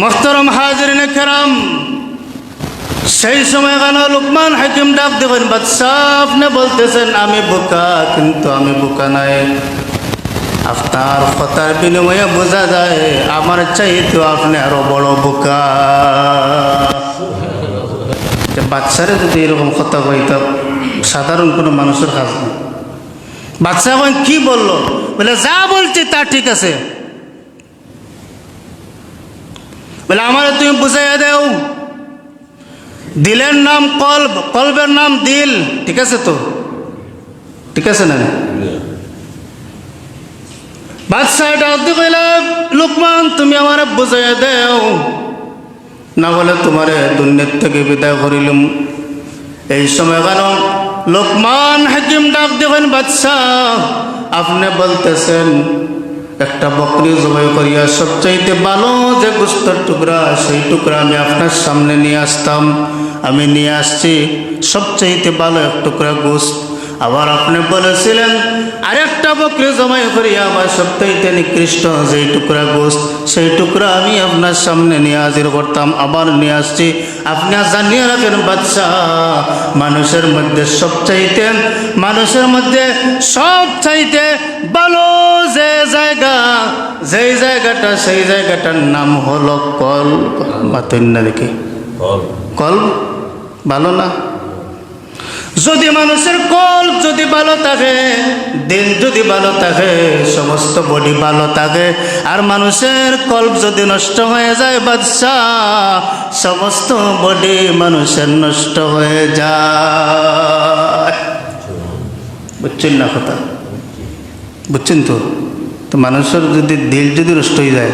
মোহতরম হাজিরিন কেরাম, সেই সময় কেন লুকমান হাকিম ডাক দেবেন, বাদশা আপনি বলতেছেন আমি বোকা, কিন্তু আমি বোকা নাই। আপনার কথার বিনিময়ে বোঝা যায় আমার চাইতেও আপনি আরো বড় বোকা। বাচ্চারে যদি এরকম কথা কইতাম, সাধারণ কোনো মানুষের কাজ না। বাচ্চা এখন কি বললো, বলে যা বলছি তা ঠিক আছে, বলে আমার তুমি বুঝাইয়া দেও, দিলের নাম কলব, কলবের নাম দিল, ঠিক আছে তো? ঠিক আছে না? বাদশাহ ডাক দিয়ে কইলা, লুকমান তুমি আমার বুঝাইয়া দেও, না বলে তোমারে দুনিয়ার থেকে বিদায় করিলাম। এই সময় কেন লুকমান হাকিম ডাক দেবেন, বাদশাহ আপনি বলতেছেন একটা বকরি জবাই করিয়া সবচাইতে ভালো যে গোস্তের টুকরা, সেই টুকরা আমি আপনার সামনে নিয়ে আসতাম, আমি নিয়ে আসছি সবচাইতে ভালো এক টুকরা গোস্ত। আবার আপনি বলেছিলেন আরেকটা বকরি জবাই করিয়া আমার সবচাইতে নিকৃষ্ট যেই টুকরা গোস্ত, সেই টুকরা আমি আপনার সামনে নিয়ে হাজির করতাম, আবার নিয়ে আসছি। আপনি জানিয়ে রাখেন বাদশাহ, মানুষের মধ্যে সবচাইতে ভালো যে জায়গা, যেই জায়গাটা, সেই জায়গাটার নাম হলো কল। বাতন্যা দেখি কল ভালো না? যদি মানুষের কল্প যদি ভালো থাকে, দিল যদি ভালো থাকে, সমস্ত বডি ভালো থাকে। আর মানুষের কল্প যদি নষ্ট হয়ে যায় বাদশাহ, সমস্ত বডি মানুষের নষ্ট হয়ে যায়। বুঝছেন না কথা? বুঝছেন তো? তো মানুষের যদি দিল যদি নষ্ট হয়ে যায়